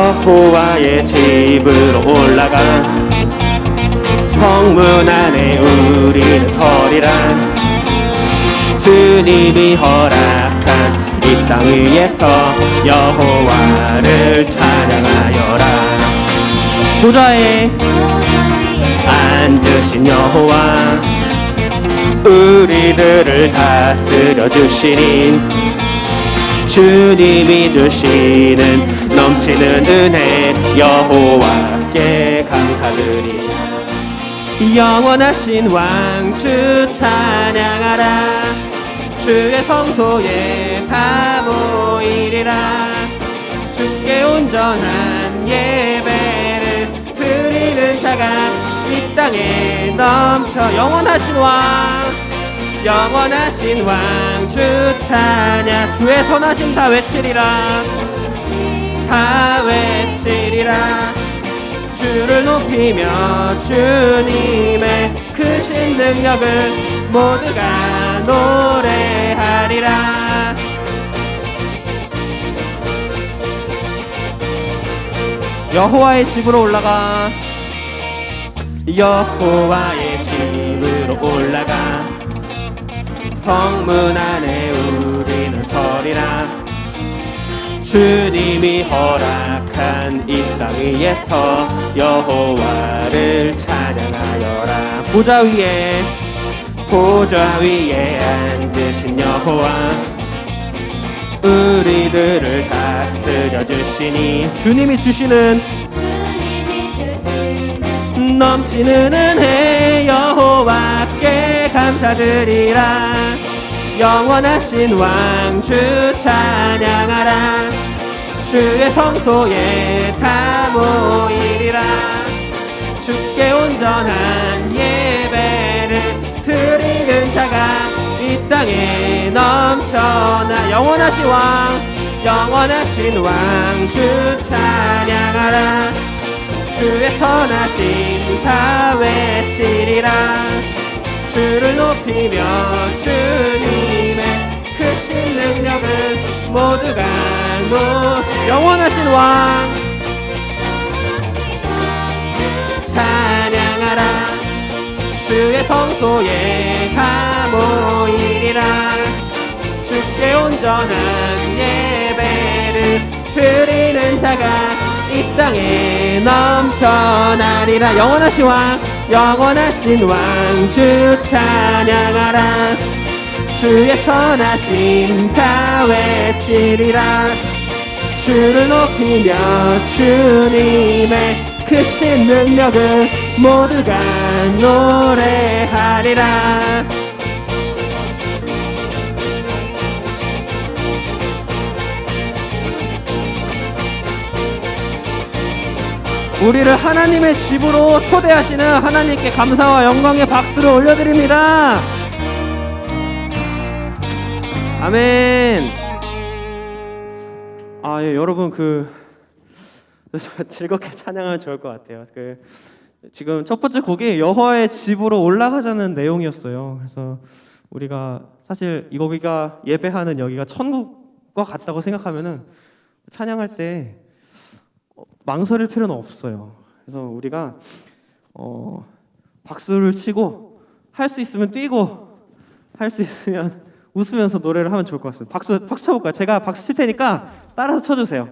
여호와의 집으로 올라가 성문 안에 우리는 서리라. 주님이 허락한 이 땅 위에서 여호와를 찬양하여라. 보좌에 앉으신 여호와, 우리들을 다스려 주시니 주님이 주시는 넘치는 은혜 여호와께 감사드리라. 영원하신 왕주 찬양하라. 주의 성소에 다 모이리라. 주께 온전한 예배를 드리는 자가 이 땅에 넘쳐. 영원하신 왕, 영원하신 왕주 찬양. 주의 선하심 다 외치리라. 다 외치리라. 주를 높이며 주님의 크신 능력을 모두가 노래하리라. 여호와의 집으로 올라가. 여호와의 집으로 올라가 성문 안에 우리는 서리라. 주님이 허락한 이 땅 위에서 여호와를 찬양하여라. 보좌 위에 앉으신 여호와, 우리들을 다스려 주시니 주님이 주시는 넘치는 은혜 여호와께 감사드리라. 영원하신 왕주 찬양하라. 주의 성소에 다 모이리라. 주께 온전한 예배를 드리는 자가 이 땅에 넘쳐나. 영원하신 왕, 영원하신 왕주 찬양하라. 주의 선하심 다 외치리라. 주를 높이며 주님의 크신 능력을 모두가 영원하신 왕 찬양하라. 주의 성소에 다 모이리라. 주께 온전한 예배를 드리는 자가 이 땅에 넘쳐나리라. 영원하신 왕, 영원하신 왕주 찬양하라. 주의 선하심 다 외치리라. 주를 높이며 주님의 크신 능력을 모두가 노래하리라. 우리를 하나님의 집으로 초대하시는 하나님께 감사와 영광의 박수를 올려드립니다. 아멘. 예, 여러분 즐겁게 찬양하면 좋을 것 같아요. 지금 첫 번째 곡이 여호와의 집으로 올라가자는 내용이었어요. 그래서 우리가 사실 이 거기가 예배하는 여기가 천국과 같다고 생각하면은 찬양할 때 망설일 필요는 없어요. 그래서 우리가 박수를 치고 할 수 있으면 뛰고 할 수 있으면 웃으면서 노래를 하면 좋을 것 같습니다. 박수 쳐볼까요? 제가 박수 칠 테니까 따라서 쳐주세요.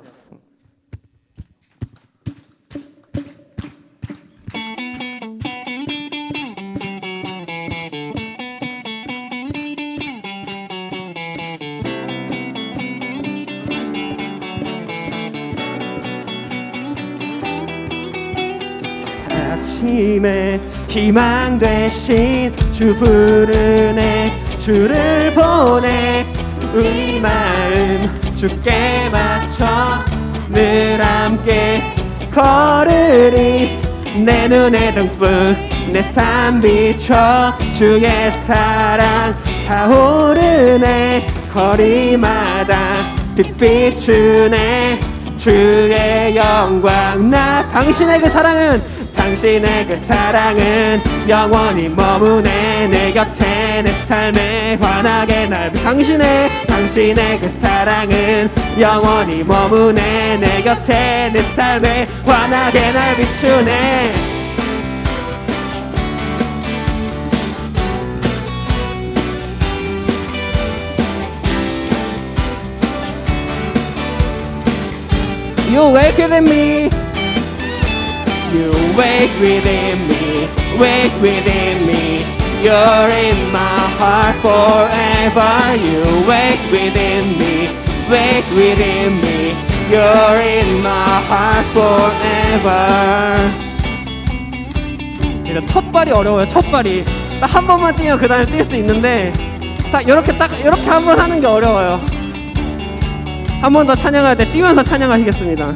아침에 희망 되신 주 부르네. 주를 보내. 우리 마음 주께 맞춰 늘 함께 걸으리. 내 눈에 등불 내 삶 비춰 주의 사랑 타오르네. 거리마다 빛 비추네. 주의 영광 나 당신의 그 사랑은 당신의 그 사랑은 영원히 머무네 내 곁에 내 삶에 환하게 날 당신의 그 사랑은 영원히 머무네 내 곁에 내 삶에 환하게 날 비추네. You wake within me, you wake within me, wake within me. You're in my heart forever. You wake within me, wake within me. You're in my heart forever. 이런 첫 발이 어려워요. 첫 발이 딱 한 번만 뛰면 그 다음에 뛸 수 있는데 딱 이렇게 한 번 하는 게 어려워요. 한 번 더 찬양할 때 뛰면서 찬양하시겠습니다.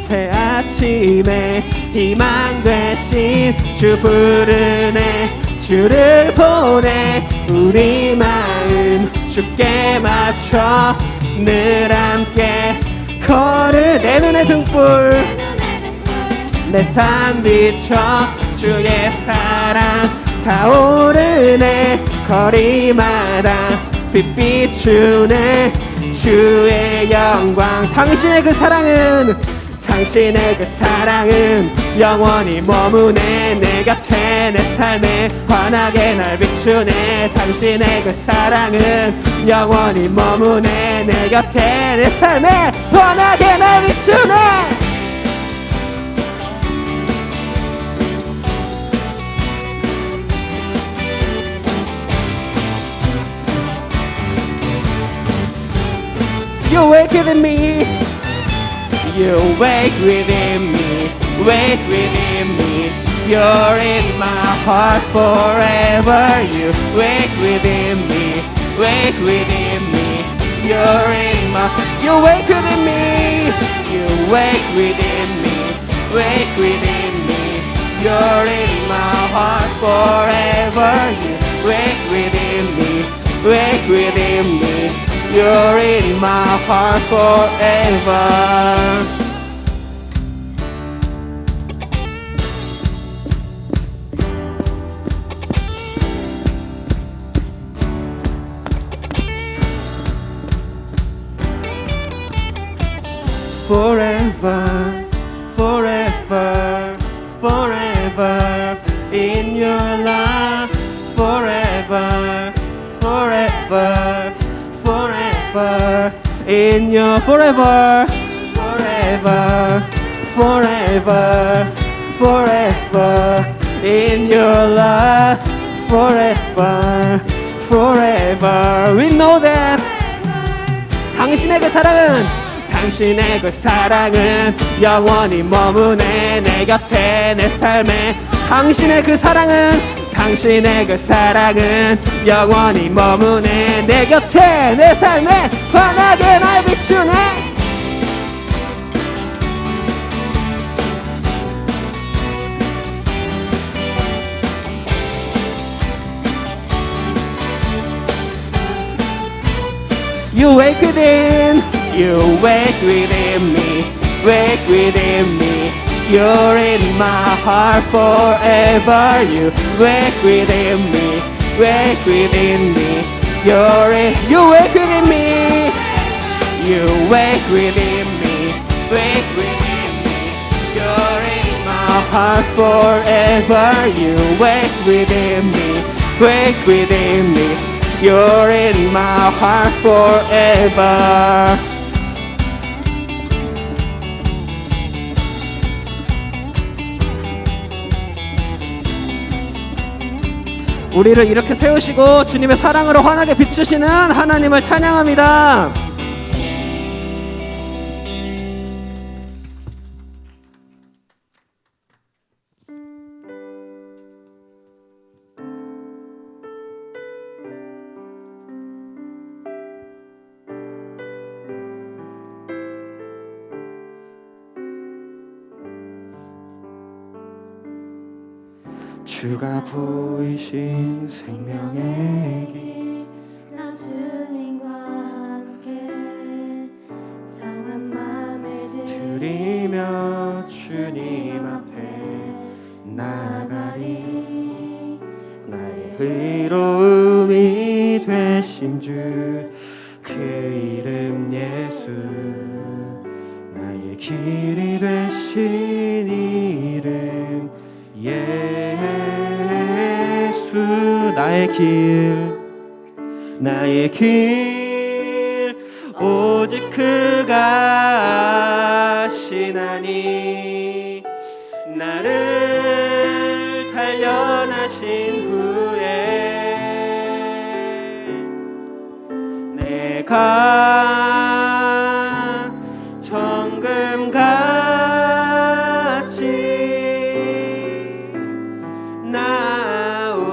새 아침에 희망 되신 주 부르네 주를 보내 우리 마음 주께 맞춰 늘 함께 걸을 내 눈의 등불 내 삶 비춰 주의 사랑 타오르네 거리마다 빛 비추네 주의 영광 당신의 그 사랑은 영원히 머무네 내 곁에 내 삶에 환하게 날 비추네 당신의 그 사랑은 영원히 머무네 내 곁에 내 삶에 환하게 날 비추네. You wake within me, you wake within me, wake within me. You're in my heart forever. You wake within me, wake within me. You're in my, you wake within me, you wake within me, wake within me. You're in my heart forever. You wake within me, wake within me. You're in my heart forever. Forever, forever, forever in your love. Forever, forever, forever in your forever, forever, forever, forever in your love. Forever, forever. We know that 당신의 그 사랑은 영원히 머무네 내 곁에 내 삶에 당신의 그 사랑은 영원히 머무네 내 곁에 내 삶에 환하게 날 비추네. You wake within, you wake within me, wake within me. You're in my heart forever. You wake within me, wake within me. You wake within me, you wake within me, wake within me. You're in my heart forever. You wake within me, wake within me. You're in my heart forever. 우리를 이렇게 세우시고 주님의 사랑으로 환하게 비추시는 하나님을 찬양합니다. 주가 보이신 생명의 길 나 주님과 함께 상한 맘을 드리며 주님 의로움이 되신 주 그 이름 예수 나의 길이 되신 이름 예수 나의 길 오직 그가 하시나니 나를 단련하신 후에 내가 정금같이 나오리라.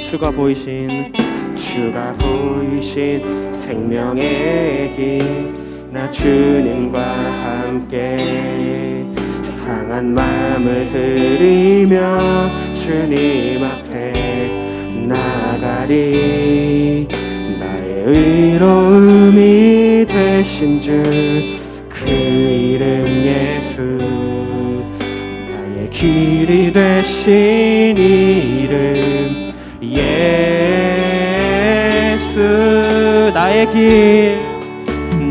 주가 보이신 생명의 길 나 주님과 함께 상한 마음을 들이며 주님 앞에 나가리. 나의 의로움이 되신 주 그 이름 예수 나의 길이 되신 이름 예수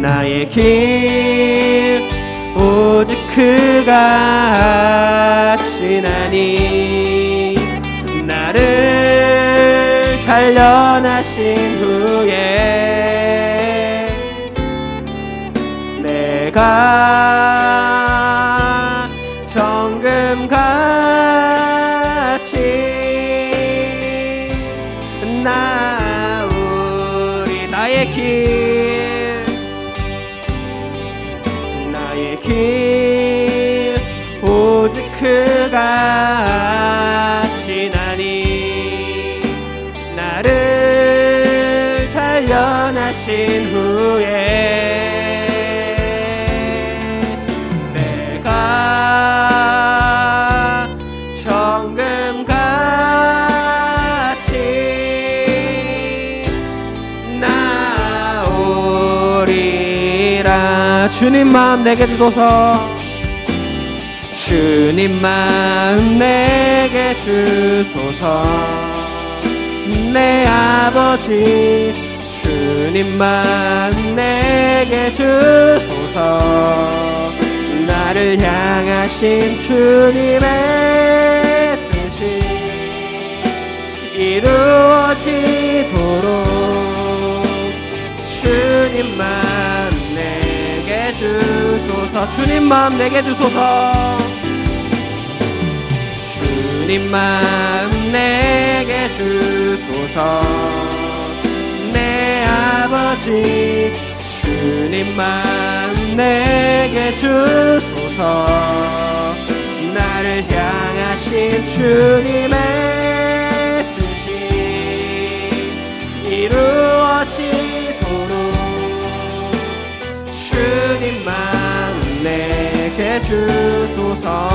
나의 길 오직 그가 하시나니 나를 단련하신 후에 내가 정금같이 나오리. 나의 길 오직 그가 하시나니 나를 단련하신 후에 내가 정금같이 나오리라. 주님 마음 내게 주소서. 주님 마음 내게 주소서. 내 아버지 주님 마음 내게 주소서. 나를 향하신 주님의 뜻이 이루어지도록 주님 마음 내게 주소서. 주님 마음 내게 주소서. 주님 마음 내게 주소서. 내 아버지 주님 마음 내게 주소서. 나를 향하신 주님의 뜻이 이루어지도록 주님 마음 내게 주소서.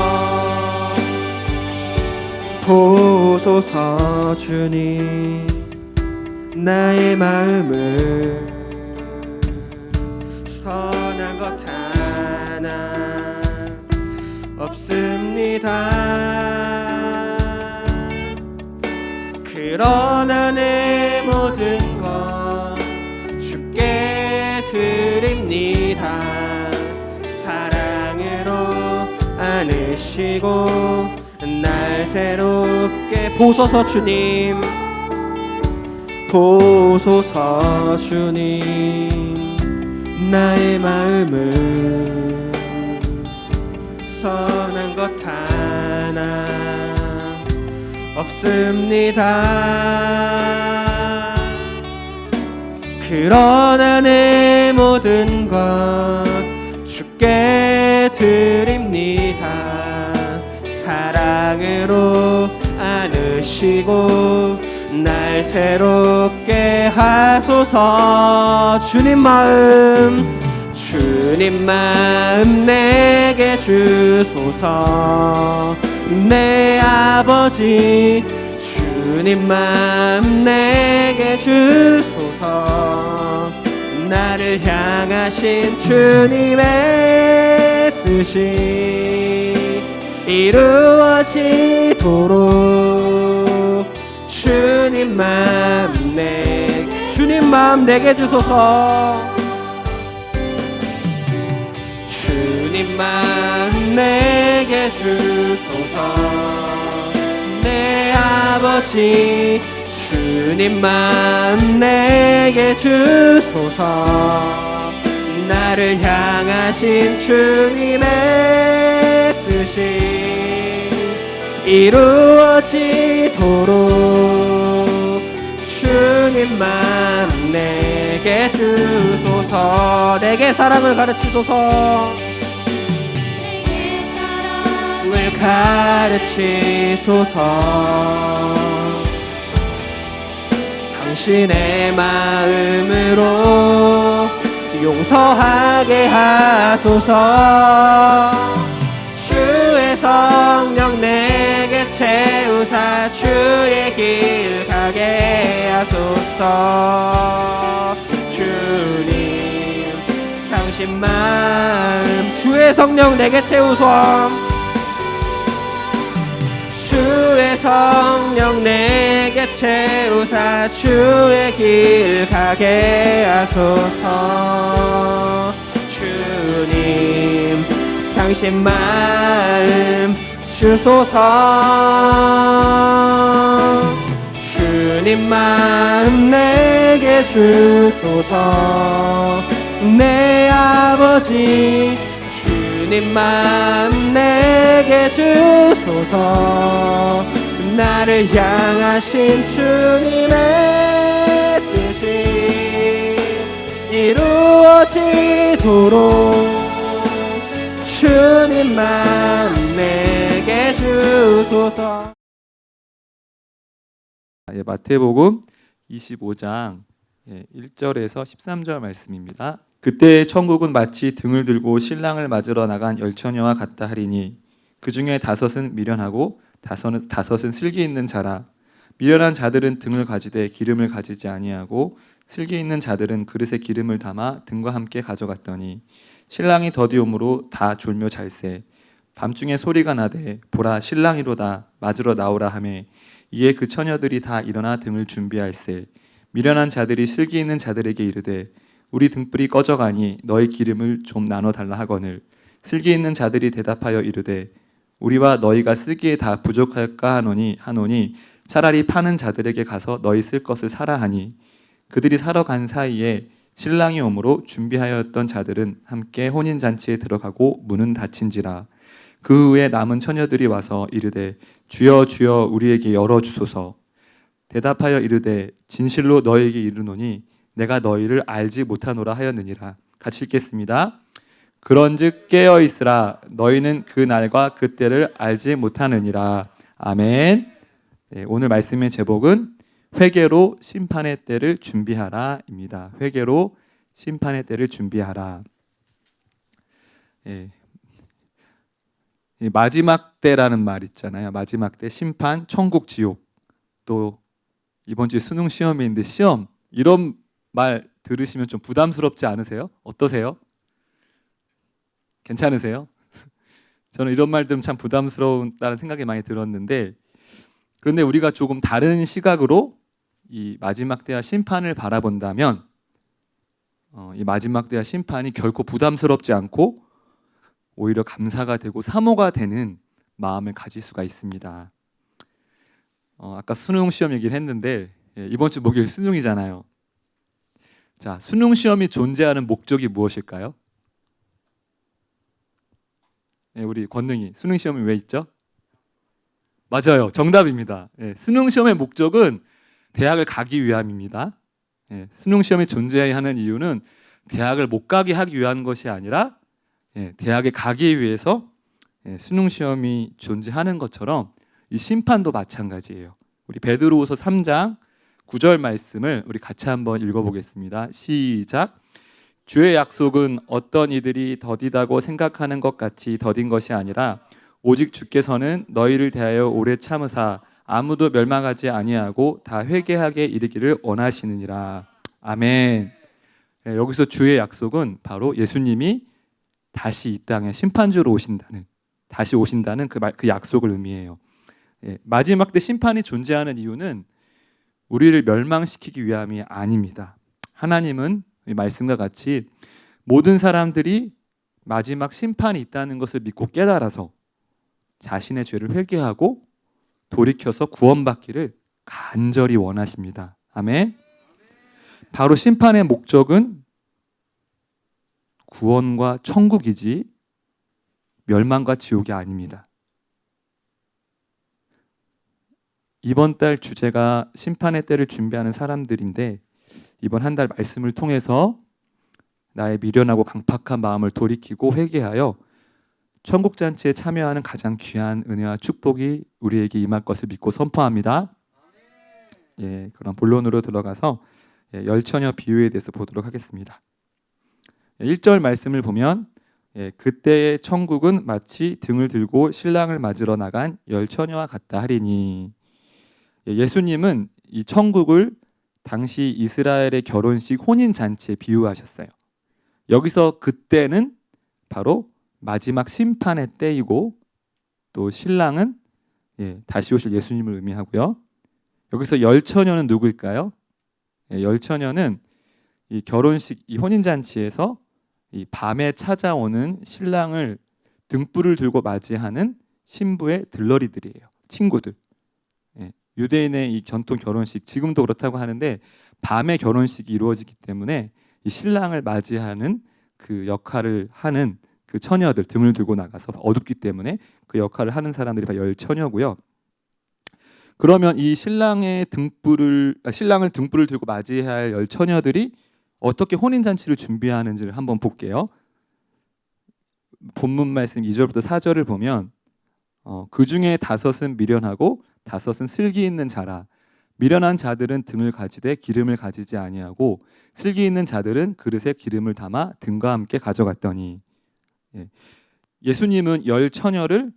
보소서. 주님 나의 마음을 선한 것 하나 없습니다. 그러나 내 모든 것 주께 드립니다. 사랑으로 안으시고 날 새롭게 보소서. 주님 보소서. 주님 나의 마음을 선한 것 하나 없습니다. 그러나 내 모든 것 주께 드립니다. 사랑으로 안으시고 날 새롭게 하소서. 주님 마음 내게 주소서. 내 아버지 주님 마음 내게 주소서. 나를 향하신 주님의 뜻 뜻이 이루어지도록 주님 마음 내게 주소서. 주님 마음 내게 주소서. 내 아버지 주님 마음 내게 주소서. 나를 향하신 주님의 뜻이 이루어지도록 주님 마음 내게 주소서. 내게 사랑을 가르치소서. 내게 을 가르치소서. 당신의 마음으로 용서하게 하소서. 주의 성령 내게 채우사 주의 길 가게 하소서. 주님 당신 마음 주의 성령 내게 채우소. 주의 성령 내게 채우사 주의 길 가게 하소서. 주님 당신 마음 주소서. 주님 마음 내게 주소서. 내 아버지 주님 마음 내게 주소서. 나를 향하신 주님의 뜻이 이루어지도록 주님 마음 내게 주소서. 마태복음 25장 1절에서 13절 말씀입니다. 그때 천국은 마치 등을 들고 신랑을 맞으러 나간 열처녀와 같다 하리니 그 중에 다섯은 미련하고 다섯은 슬기 있는 자라. 미련한 자들은 등을 가지되 기름을 가지지 아니하고 슬기 있는 자들은 그릇에 기름을 담아 등과 함께 가져갔더니 신랑이 더디오므로 다 졸며 잘세. 밤중에 소리가 나되 보라 신랑이로다 맞으러 나오라 하매 이에 그 처녀들이 다 일어나 등을 준비할세. 미련한 자들이 슬기 있는 자들에게 이르되 우리 등불이 꺼져가니 너희 기름을 좀 나눠 달라 하거늘 슬기 있는 자들이 대답하여 이르되 우리와 너희가 쓰기에 다 부족할까 하노니 차라리 파는 자들에게 가서 너희 쓸 것을 사라 하니 그들이 사러 간 사이에 신랑이 오므로 준비하였던 자들은 함께 혼인잔치에 들어가고 문은 닫힌지라. 그 후에 남은 처녀들이 와서 이르되 주여 주여 우리에게 열어주소서. 대답하여 이르되 진실로 너희에게 이르노니 내가 너희를 알지 못하노라 하였느니라. 같이 읽겠습니다. 그런즉 깨어있으라. 너희는 그 날과 그 때를 알지 못하느니라. 아멘. 오늘 말씀의 제목은 회개로 심판의 때를 준비하라입니다. 회개로 심판의 때를 준비하라. 마지막 때라는 말 있잖아요. 마지막 때 심판, 천국, 지옥. 또 이번 주에 수능 시험이 있는데 시험 이런 말 들으시면 좀 부담스럽지 않으세요? 어떠세요? 괜찮으세요? 저는 이런 말 들으면 참 부담스러운다는 생각이 많이 들었는데 그런데 우리가 조금 다른 시각으로 이 마지막 때와 심판을 바라본다면 이 마지막 때와 심판이 결코 부담스럽지 않고 오히려 감사가 되고 사모가 되는 마음을 가질 수가 있습니다. 아까 수능 시험 얘기를 했는데 이번 주 목요일 수능이잖아요. 자, 수능 시험이 존재하는 목적이 무엇일까요? 우리 권능이 수능 시험이 왜 있죠? 맞아요, 정답입니다. 수능 시험의 목적은 대학을 가기 위함입니다. 수능 시험이 존재하는 이유는 대학을 못 가게 하기 위한 것이 아니라 대학에 가기 위해서 수능 시험이 존재하는 것처럼 이 심판도 마찬가지예요. 우리 베드로후서 3장 9절 말씀을 우리 같이 한번 읽어보겠습니다. 시작. 주의 약속은 어떤 이들이 더디다고 생각하는 것 같이 더딘 것이 아니라 오직 주께서는 너희를 대하여 오래 참으사 아무도 멸망하지 아니하고 다 회개하게 이르기를 원하시느니라. 아멘. 여기서 주의 약속은 바로 예수님이 다시 이 땅에 심판주로 오신다는, 다시 오신다는 그 약속을 의미해요. 예, 마지막 때 심판이 존재하는 이유는 우리를 멸망시키기 위함이 아닙니다. 하나님은 이 말씀과 같이 모든 사람들이 마지막 심판이 있다는 것을 믿고 깨달아서 자신의 죄를 회개하고 돌이켜서 구원받기를 간절히 원하십니다. 아멘. 바로 심판의 목적은 구원과 천국이지 멸망과 지옥이 아닙니다. 이번 달 주제가 심판의 때를 준비하는 사람들인데, 이번 한 달 말씀을 통해서 나의 미련하고 강팍한 마음을 돌이키고 회개하여 천국 잔치에 참여하는 가장 귀한 은혜와 축복이 우리에게 임할 것을 믿고 선포합니다. 예, 그럼 본론으로 들어가서 열처녀 비유에 대해서 보도록 하겠습니다. 1절 말씀을 보면 그때의 천국은 마치 등을 들고 신랑을 맞으러 나간 열처녀와 같다 하리니, 예수님은 이 천국을 당시 이스라엘의 결혼식 혼인 잔치에 비유하셨어요. 여기서 그때는 바로 마지막 심판의 때이고, 또 신랑은 다시 오실 예수님을 의미하고요. 여기서 열처녀는 누구일까요? 열처녀는 이 결혼식, 이 혼인 잔치에서 이 밤에 찾아오는 신랑을 등불을 들고 맞이하는 신부의 들러리들이에요. 친구들. 유대인의 이 전통 결혼식, 지금도 그렇다고 하는데 밤에 결혼식이 이루어지기 때문에 이 신랑을 맞이하는 그 역할을 하는 그 처녀들, 등을 들고 나가서 어둡기 때문에 그 역할을 하는 사람들이 바로 열처녀고요. 그러면 이 신랑을 등불을 들고 맞이할 열처녀들이 어떻게 혼인 잔치를 준비하는지를 한번 볼게요. 본문 말씀 2절부터 4절을 보면 그 중에 5은 미련하고 5은 슬기 있는 자라. 미련한 자들은 등을 가지되 기름을 가지지 아니하고 슬기 있는 자들은 그릇에 기름을 담아 등과 함께 가져갔더니, 예수님은 열처녀를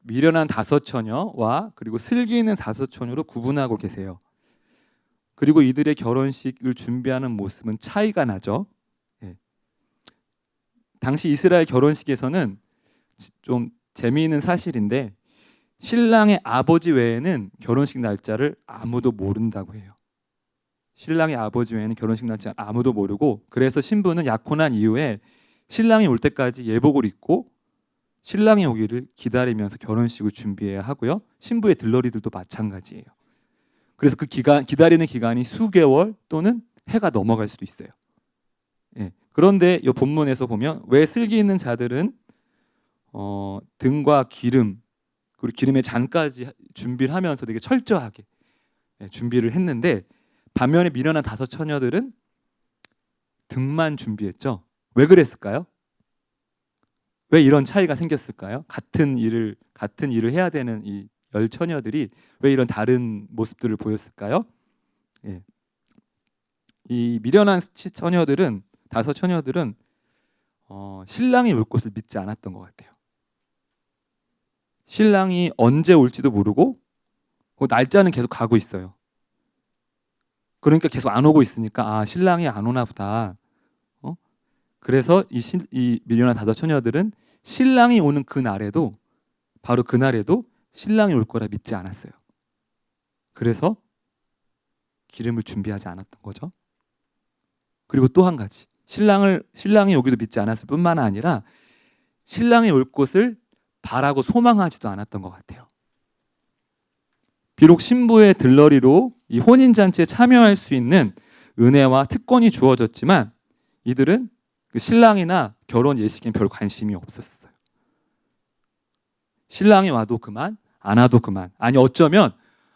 미련한 5처녀와 그리고 슬기 있는 5처녀로 구분하고 계세요. 그리고 이들의 결혼식을 준비하는 모습은 차이가 나죠. 당시 이스라엘 결혼식에서는 좀 재미있는 사실인데, 신랑의 아버지 외에는 결혼식 날짜를 아무도 모른다고 해요. 신랑의 아버지 외에는 결혼식 날짜 아무도 모르고, 그래서 신부는 약혼한 이후에 신랑이 올 때까지 예복을 입고 신랑이 오기를 기다리면서 결혼식을 준비해야 하고요. 신부의 들러리들도 마찬가지예요. 그래서 그 기다리는 기간이 수개월 또는 해가 넘어갈 수도 있어요. 그런데 이 본문에서 보면 왜 슬기 있는 자들은 등과 기름, 그리고 기름의 잔까지 준비를 하면서 되게 철저하게 준비를 했는데, 반면에 미련한 5처녀들은 등만 준비했죠. 왜 그랬을까요? 왜 이런 차이가 생겼을까요? 같은 일을 해야 되는 이 열처녀들이 왜 이런 다른 모습들을 보였을까요? 이 미련한 처녀들은, 5처녀들은 신랑이 올 것을 믿지 않았던 것 같아요. 신랑이 언제 올지도 모르고 날짜는 계속 가고 있어요. 그러니까 계속 안 오고 있으니까 신랑이 안 오나 보다. 그래서 이 미련한 5처녀들은 신랑이 오는 그날에도, 바로 그날에도 신랑이 올 거라 믿지 않았어요. 그래서 기름을 준비하지 않았던 거죠. 그리고 또 한 가지, 신랑이 오기도 믿지 않았을 뿐만 아니라 신랑이 올 것을 바라고 소망하지도 않았던 것 같아요. 비록 신부의 들러리로 이 혼인잔치에 참여할 수 있는 은혜와 특권이 주어졌지만, 이들은 그 신랑이나 결혼 예식엔 별 관심이 없었어요. 신랑이 와도 그만, 안 와도 그만. 아니 어쩌면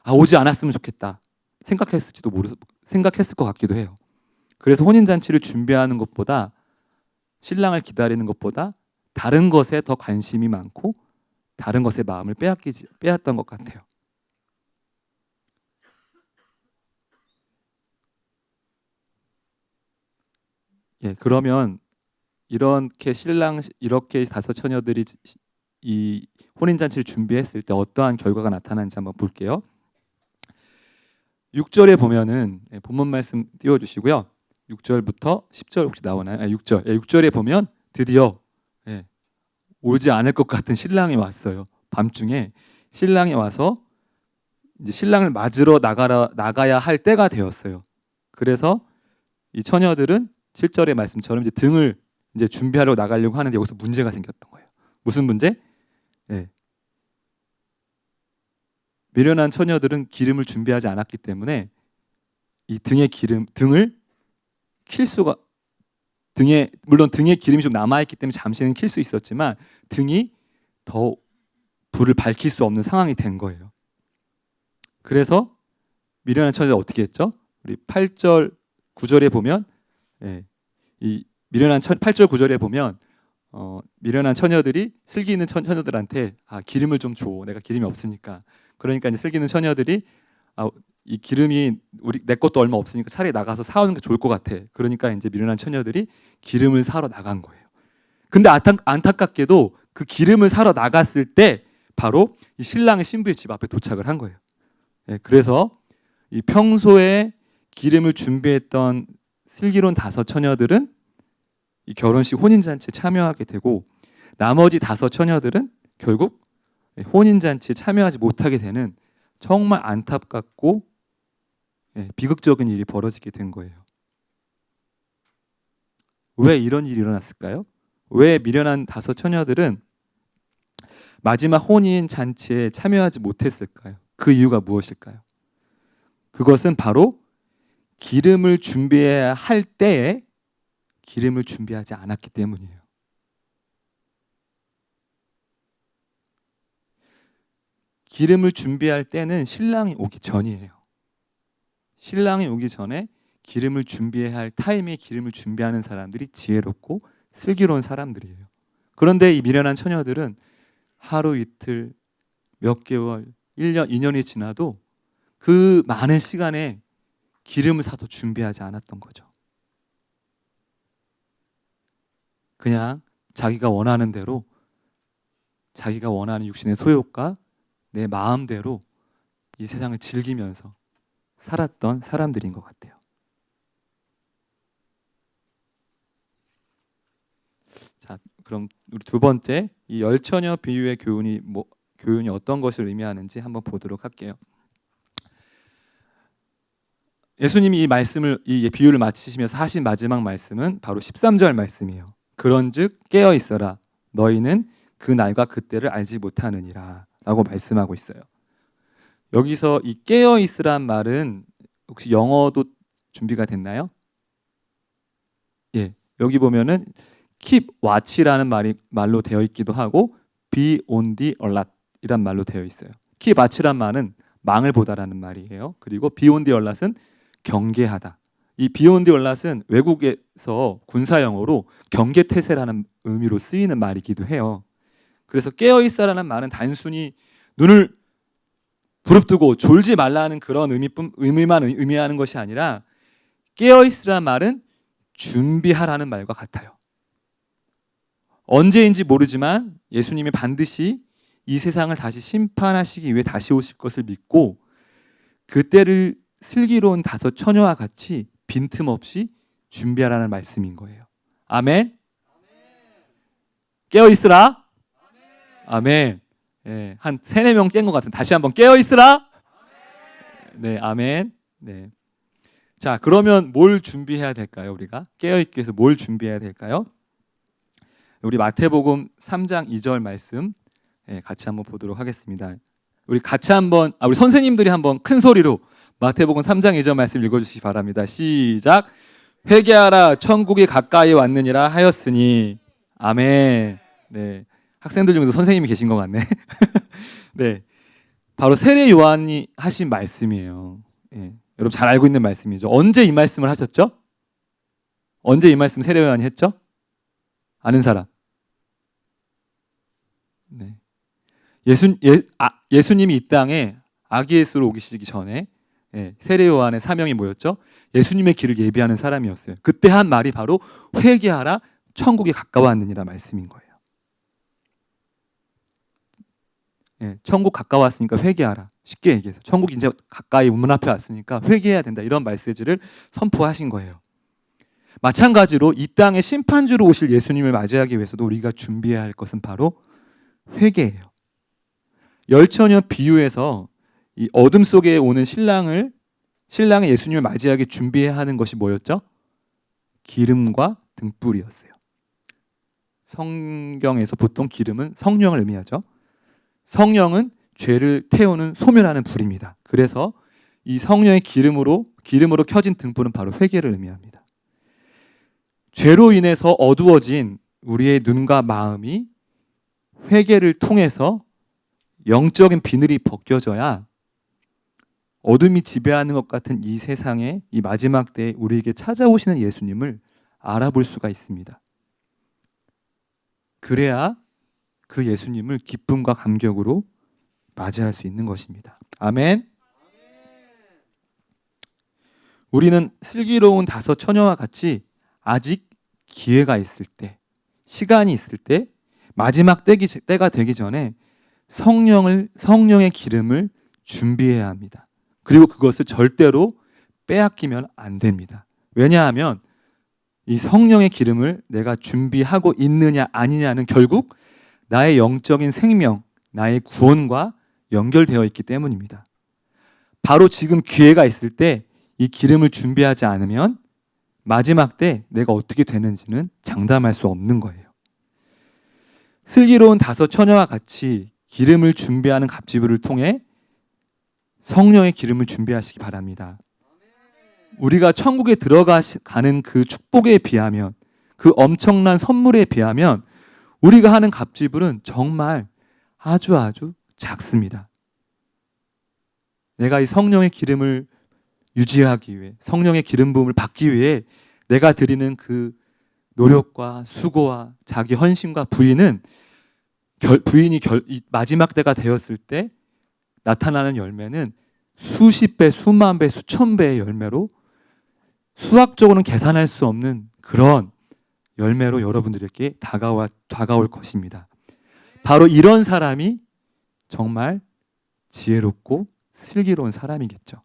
오지 않았으면 좋겠다 생각했을 것 같기도 해요. 그래서 혼인잔치를 준비하는 것보다, 신랑을 기다리는 것보다 다른 것에 더 관심이 많고 다른 것에 마음을 빼앗던 것 같아요. 그러면 이렇게 5처녀들이 이 혼인잔치를 준비했을 때 어떠한 결과가 나타나는지 한번 볼게요. 6절에 보면은, 본문 말씀 띄워주시고요. 6절부터 10절 혹시 나오나요? 6절에 보면 드디어 오지 않을 것 같은 신랑이 왔어요. 밤중에 신랑이 와서 이제 신랑을 맞으러 나가야 할 때가 되었어요. 그래서 이 처녀들은 7절의 말씀처럼 이제 등을 이제 준비하러 나가려고 하는데 여기서 문제가 생겼던 거예요. 무슨 문제? 네. 미련한 처녀들은 기름을 준비하지 않았기 때문에 이 등을 킬 수가 물론 등에 기름이 좀 남아 있기 때문에 잠시는 킬 수 있었지만 등이 더 불을 밝힐 수 없는 상황이 된 거예요. 그래서 미련한 처녀들 어떻게 했죠? 우리 8절 9절에 보면 이 미련한 8절 9절에 보면 미련한 처녀들이 슬기 있는 처녀들한테 기름을 좀 줘. 내가 기름이 없으니까. 그러니까 이제 슬기 있는 처녀들이 이 기름이 내 것도 얼마 없으니까 차라리 나가서 사오는 게 좋을 것 같아. 그러니까 이제 미련한 처녀들이 기름을 사러 나간 거예요. 근데 안타깝게도 그 기름을 사러 나갔을 때 바로 이 신랑의 신부의 집 앞에 도착을 한 거예요. 그래서 이 평소에 기름을 준비했던 슬기로운 5 처녀들은 이 결혼식 혼인잔치에 참여하게 되고 나머지 5 처녀들은 결국 혼인잔치에 참여하지 못하게 되는 정말 안타깝고 비극적인 일이 벌어지게 된 거예요. 왜 이런 일이 일어났을까요? 왜 미련한 5 처녀들은 마지막 혼인잔치에 참여하지 못했을까요? 그 이유가 무엇일까요? 그것은 바로 기름을 준비해야 할 때에 기름을 준비하지 않았기 때문이에요. 기름을 준비할 때는 신랑이 오기 전이에요. 신랑이 오기 전에 기름을 준비해야 할 타임에 기름을 준비하는 사람들이 지혜롭고 슬기로운 사람들이에요. 그런데 이 미련한 처녀들은 하루 이틀 몇 개월 1년 2년이 지나도 그 많은 시간에 기름을 사서 준비하지 않았던 거죠. 그냥 자기가 원하는 대로 자기가 원하는 육신의 소욕과 내 마음대로 이 세상을 즐기면서 살았던 사람들인 것 같아요. 자, 그럼 우리 두 번째 이 열처녀 비유의 교훈이 어떤 것을 의미하는지 한번 보도록 할게요. 예수님이 이 비유를 마치시면서 하신 마지막 말씀은 바로 13절 말씀이에요. 그런즉 깨어 있어라. 너희는 그 날과 그때를 알지 못하느니라 라고 말씀하고 있어요. 여기서 이 깨어 있으란 말은 혹시 영어도 준비가 됐나요? 예, 여기 보면은 keep watch라는 말로 되어 있기도 하고 be on the alert 이란 말로 되어 있어요. keep watch란 말은 망을 보다라는 말이에요. 그리고 be on the alert은 경계하다. 이 be on the alert은 외국에서 군사 용어로 경계태세라는 의미로 쓰이는 말이기도 해요. 그래서 깨어 있어라는 말은 단순히 눈을 부릅뜨고 졸지 말라는 그런 의미만 의미하는 것이 아니라 깨어 있으라는 말은 준비하라는 말과 같아요. 언제인지 모르지만 예수님이 반드시 이 세상을 다시 심판하시기 위해 다시 오실 것을 믿고 그때를 슬기로운 5 처녀와 같이 빈틈없이 준비하라는 말씀인 거예요. 아멘. 깨어 있으라. 아멘. 네, 한 3-4명 깬 것 같은. 다시 한번 깨어 있으라. 네, 아멘. 네. 자, 그러면 뭘 준비해야 될까요? 우리가 깨어 있기 위해서 뭘 준비해야 될까요? 우리 마태복음 3장 2절 말씀 같이 한번 보도록 하겠습니다. 우리 같이 한번 우리 선생님들이 한번 큰 소리로 마태복음 3장 2절 말씀 읽어주시기 바랍니다. 시작. 회개하라 천국이 가까이 왔느니라 하였으니 아멘. 네, 학생들 중에도 선생님이 계신 것 같네. 네, 바로 세례 요한이 하신 말씀이에요. 예, 여러분 잘 알고 있는 말씀이죠. 언제 이 말씀을 하셨죠? 언제 이 말씀 세례 요한이 했죠? 아는 사람? 네. 예수님이 이 땅에 아기 예수로 오시기 전에 세례 요한의 사명이 뭐였죠? 예수님의 길을 예비하는 사람이었어요. 그때 한 말이 바로 회개하라 천국이 가까웠느니라 말씀인 거예요. 천국 가까웠으니까 회개하라. 쉽게 얘기해서 천국 이제 가까이 문 앞에 왔으니까 회개해야 된다. 이런 메시지를 선포하신 거예요. 마찬가지로 이 땅에 심판주로 오실 예수님을 맞이하기 위해서도 우리가 준비해야 할 것은 바로 회개예요. 열처녀 비유에서 이 어둠 속에 오는 신랑의 예수님을 맞이하기 준비해야 하는 것이 뭐였죠? 기름과 등불이었어요. 성경에서 보통 기름은 성령을 의미하죠. 성령은 죄를 태우는 소멸하는 불입니다. 그래서 이 성령의 기름으로 켜진 등불은 바로 회개를 의미합니다. 죄로 인해서 어두워진 우리의 눈과 마음이 회개를 통해서 영적인 비늘이 벗겨져야 어둠이 지배하는 것 같은 이 세상에 이 마지막 때에 우리에게 찾아오시는 예수님을 알아볼 수가 있습니다. 그래야 그 예수님을 기쁨과 감격으로 맞이할 수 있는 것입니다. 아멘. 우리는 슬기로운 다섯 처녀와 같이 아직 기회가 있을 때, 시간이 있을 때, 마지막 때가 되기 전에 성령의 기름을 준비해야 합니다. 그리고 그것을 절대로 빼앗기면 안 됩니다. 왜냐하면 이 성령의 기름을 내가 준비하고 있느냐 아니냐는 결국 나의 영적인 생명, 나의 구원과 연결되어 있기 때문입니다. 바로 지금 기회가 있을 때 이 기름을 준비하지 않으면 마지막 때 내가 어떻게 되는지는 장담할 수 없는 거예요. 슬기로운 다섯 처녀와 같이 기름을 준비하는 갑지부를 통해 성령의 기름을 준비하시기 바랍니다. 우리가 천국에 들어가는 그 축복에 비하면, 그 엄청난 선물에 비하면 우리가 하는 갑지불은 정말 아주 작습니다. 내가 이 성령의 기름을 유지하기 위해, 성령의 기름 부음을 받기 위해 내가 드리는 그 노력과 수고와 자기 헌신과 부인은 이 마지막 때가 되었을 때 나타나는 열매는 수십 배, 수만 배, 수천 배의 열매로 수학적으로는 계산할 수 없는 그런 열매로 여러분들에게 다가올 것입니다. 바로 이런 사람이 정말 지혜롭고 슬기로운 사람이겠죠.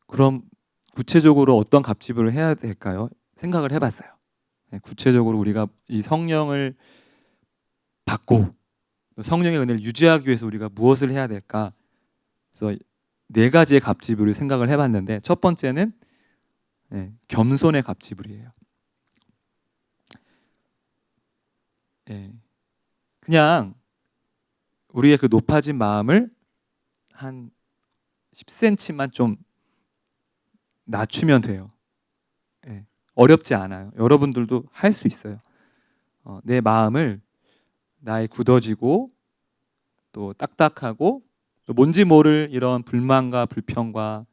그럼 구체적으로 어떤 갑질을 해야 될까요? 생각을 해봤어요. 구체적으로 우리가 이 성령을 받고 성령의 은혜를 유지하기 위해서 우리가 무엇을 해야 될까? 그래서 네 가지의 갑질을 생각을 해봤는데, 첫 번째는 겸손의 갑질이에요. 그냥 우리의 그 높아진 마음을 한 10cm만 좀 낮추면 돼요. 어렵지 않아요. 여러분들도 할 수 있어요. 내 마음을, 나의 굳어지고 또 딱딱하고 또 뭔지 모를 이런 불만과 불평과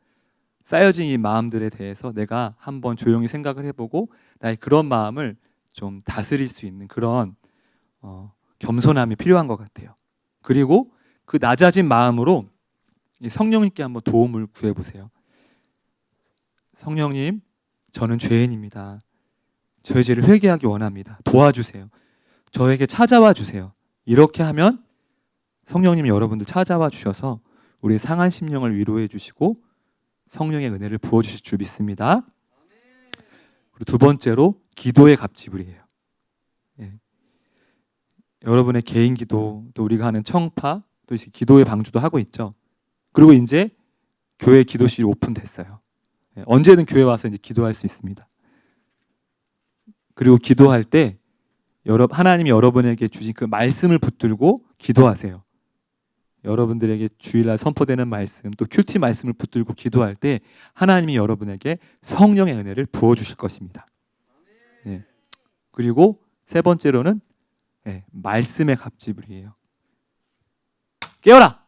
쌓여진 이 마음들에 대해서 내가 한번 조용히 생각을 해보고 나의 그런 마음을 좀 다스릴 수 있는 그런 겸손함이 필요한 것 같아요. 그리고 그 낮아진 마음으로 성령님께 한번 도움을 구해보세요. 성령님, 저는 죄인입니다. 저의 죄를 회개하기 원합니다. 도와주세요. 저에게 찾아와 주세요. 이렇게 하면 성령님이 여러분들 찾아와 주셔서 우리의 상한 심령을 위로해 주시고 성령의 은혜를 부어주실 줄 믿습니다. 그리고 두 번째로 기도의 갑질이에요. 여러분의 개인 기도, 또 우리가 하는 청파, 또 이제 기도의 방주도 하고 있죠. 그리고 이제 교회 기도실이 오픈됐어요. 언제든 교회 와서 이제 기도할 수 있습니다. 그리고 기도할 때 하나님이 여러분에게 주신 그 말씀을 붙들고 기도하세요. 여러분들에게 주일날 선포되는 말씀, 또 큐티 말씀을 붙들고 기도할 때 하나님이 여러분에게 성령의 은혜를 부어주실 것입니다. 그리고 세 번째로는 말씀의 갑질이에요. 깨어라!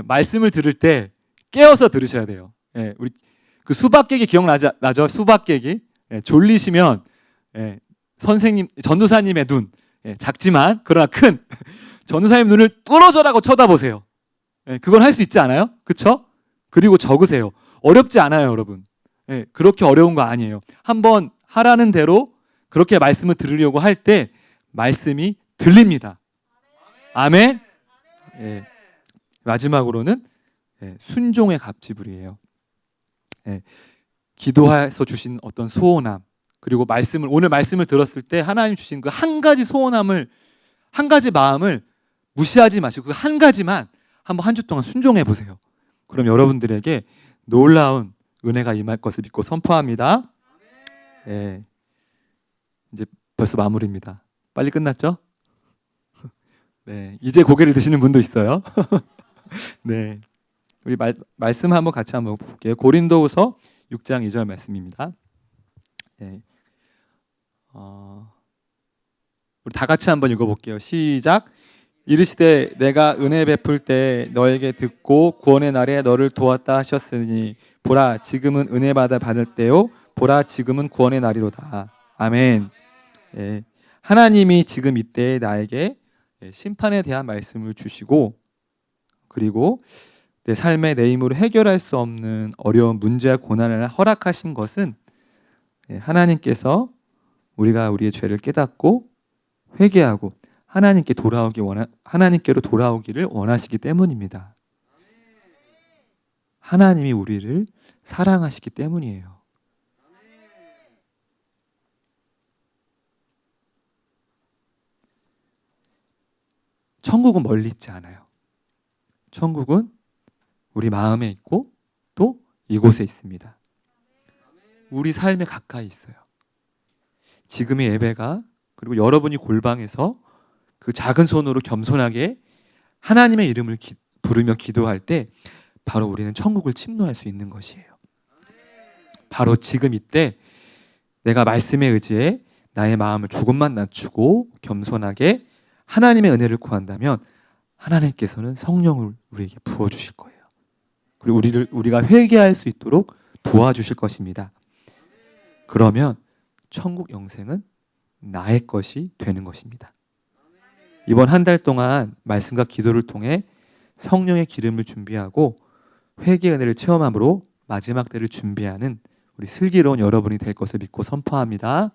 말씀을 들을 때 깨어서 들으셔야 돼요. 우리 그 수박 깨기 기억나죠? 수박 깨기. 졸리시면 선생님, 전도사님의 눈, 작지만 그러나 큰 전도사님 눈을 뚫어져라고 쳐다보세요. 그건 할 수 있지 않아요? 그렇죠? 그리고 적으세요. 어렵지 않아요, 여러분. 그렇게 어려운 거 아니에요. 한번 하라는 대로 그렇게 말씀을 들으려고 할 때 말씀이 들립니다. 아멘. 마지막으로는 순종의 갑질이에요. 예, 기도해서 주신 어떤 소원함, 그리고 오늘 말씀을 들었을 때 하나님 주신 그 한 가지 소원함을, 한 가지 마음을 무시하지 마시고 그 한 가지만 한번 한 주 동안 순종해 보세요. 그럼 여러분들에게 놀라운 은혜가 임할 것을 믿고 선포합니다. 예, 이제 벌써 마무리입니다. 빨리 끝났죠? 네, 이제 고개를 드시는 분도 있어요. 네, 우리 말씀 한번 같이 한번 볼게요. 고린도후서 6장 2절 말씀입니다. 네. 우리 다 같이 한번 읽어볼게요. 시작. 이르시되 내가 은혜 베풀 때 너에게 듣고 구원의 날에 너를 도왔다 하셨으니 보라 지금은 은혜 받을 때요 보라 지금은 구원의 날이로다. 아멘. 예, 하나님이 지금 이때 나에게 심판에 대한 말씀을 주시고, 그리고 내 삶에 내 힘으로 해결할 수 없는 어려운 문제와 고난을 허락하신 것은 하나님께서 우리가 우리의 죄를 깨닫고 회개하고 하나님께로 돌아오기를 원하시기 때문입니다. 하나님이 우리를 사랑하시기 때문이에요. 천국은 멀리 있지 않아요. 천국은 우리 마음에 있고 또 이곳에 있습니다. 우리 삶에 가까이 있어요. 지금의 예배가, 그리고 여러분이 골방에서 그 작은 손으로 겸손하게 하나님의 이름을 부르며 기도할 때 바로 우리는 천국을 침노할 수 있는 것이에요. 바로 지금 이때 내가 말씀에 의지해 나의 마음을 조금만 낮추고 겸손하게 하나님의 은혜를 구한다면 하나님께서는 성령을 우리에게 부어주실 거예요. 그리고 우리가 회개할 수 있도록 도와주실 것입니다. 그러면 천국 영생은 나의 것이 되는 것입니다. 이번 한 달 동안 말씀과 기도를 통해 성령의 기름을 준비하고 회개의 은혜를 체험함으로 마지막 때를 준비하는 우리 슬기로운 여러분이 될 것을 믿고 선포합니다.